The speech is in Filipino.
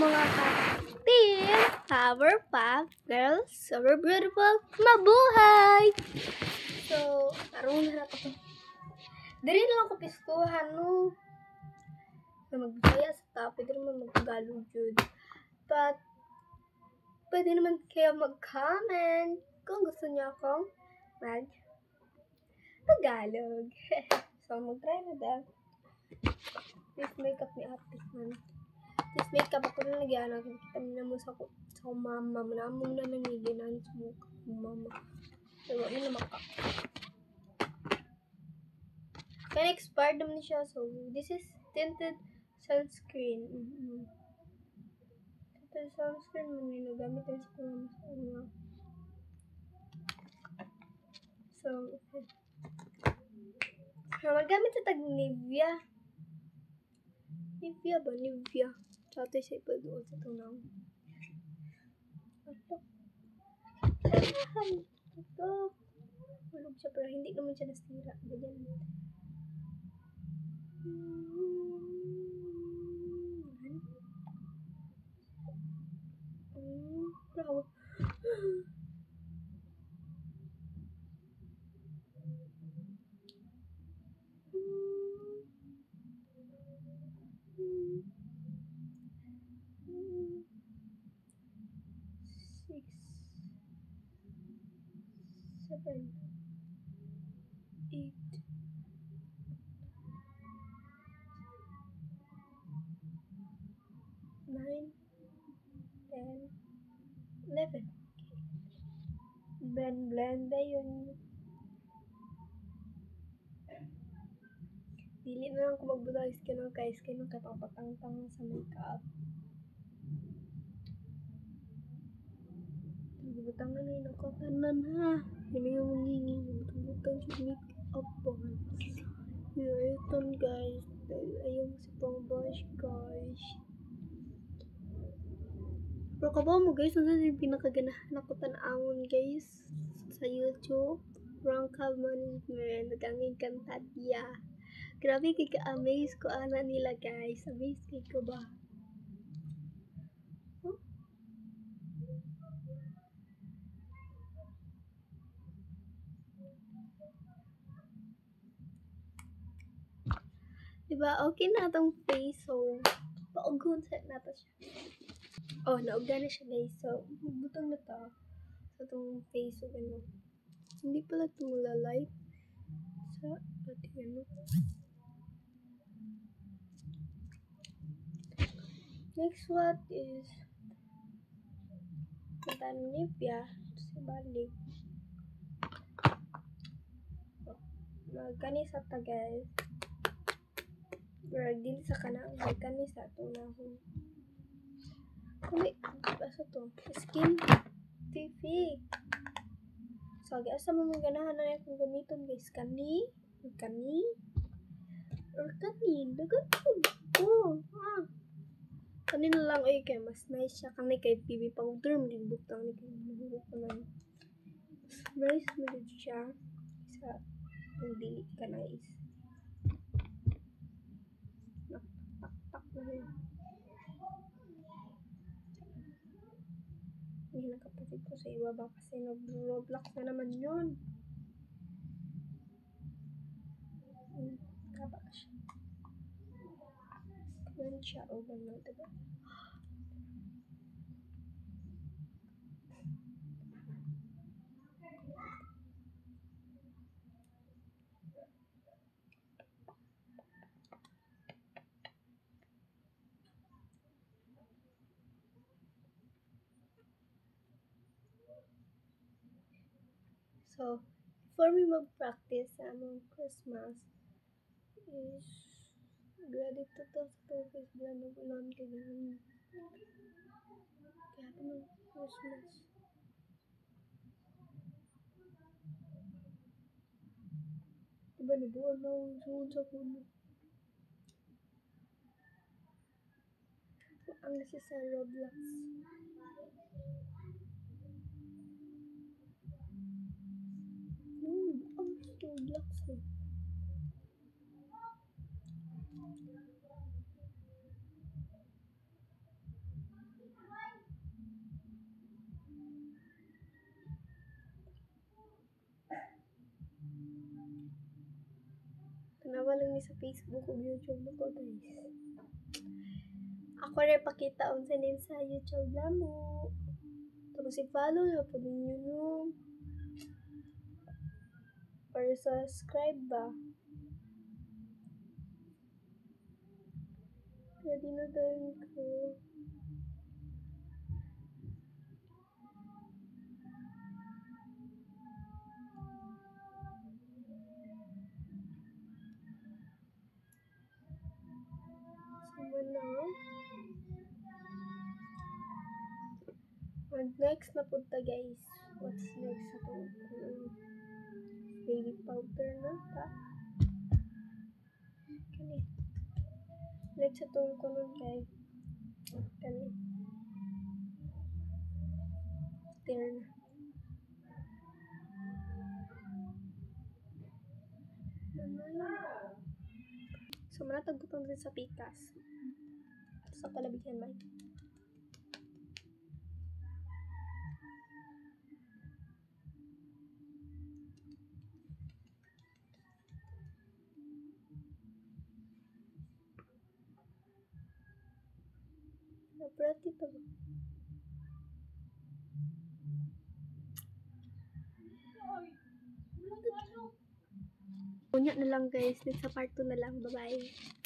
mga ka-team Powerpuff Girls, super beautiful, mabuhay! So, aron na ako. Diri lang ako pistuhan, no? Na magbisaya sa topic, diri man magtagalog jud. But, pwede naman kayo mag-comment kung gusto niyo akong mag-tagalog. So, mag-try na da. This makeup ni ate man. This makeup ako na nagyan natin. Kita mo mo sa mama. Manamong na nangiginan sa mukha ko mama. So, yun na maka. Kaya expired naman siya. So, this is tinted sunscreen. Tinted sunscreen mo yung nagamit tayo sa mama sa una. So, okay. Magamit sa tag Nivea. Nivea ba? Nivea. Tsaka sa iba doon sa tunaw. Ito. Ito. Hulog siya pero hindi naman siya nasira. Ganyan. Bravo. Seven, 8, 9, 10, 11. Blend na yun. Dili na lang ko magbutang skin ng kapapatang-tang sa makeup. Butang na yun ako tanan ha. Yun yung mangingi. Butang sa makeup po. Ito guys. Ayaw mo sa pang brush guys. Pero kabaw mo guys. Ano yung pinakaganahan ako tanawon guys. Sa YouTube. Ranka Management. Nagangin kantadya. Grabe kay ka-amaze ko ana nila guys. Amaze kay ko ba? Huh? Diba? Okay na itong face. So, paugon set na to siya. Oh, naugda na siya guys. So, butang na to. Sa itong face. So, ano. Hindi pala ito light sa ating ano. Next what is Nivea sa balik. Magkani sa ta guys. Pero din sa kanang magkani sa tunahon. Kami, basta to. Skin TV. So, asa mo mga ganahan na akong gamiton guys. Kani. Dagat ko. Kani na lang ay kay mas nice siya. Kani kay BB powder. Malibutang ni kay malibutang. Nice mo siya. Sa hindi ka nice. Nakpak na yun. Hindi nakapatid ko sa iba ba kasi nag-Roblox na naman yun. Kaba siya. Kaman siya. Oban na, diba? So, before we mag-practice sa among Christmas is ready to talk to office bilang mag-ulan kaya naman Christmas. Diba nabuhan na ang sa kuno. Ang nasa sa Roblox. Ang Roblox eh. Facebook ug YouTube ko guys. Ako rin pakita unsa nin sa YouTube namo. Tapos i-follow na po ninyo no. Or subscribe ba? Kaya dinadayon ko. Sama na. Next na punta guys. What's next sa to? Baby powder na ta. Kani. Next sa to kuno guys. Kani. There na. So, manatagutang din sa pikas. Sa palabihan man. Naprat ito ba? Unya na lang guys. Next sa part 2 na lang. Bye-bye.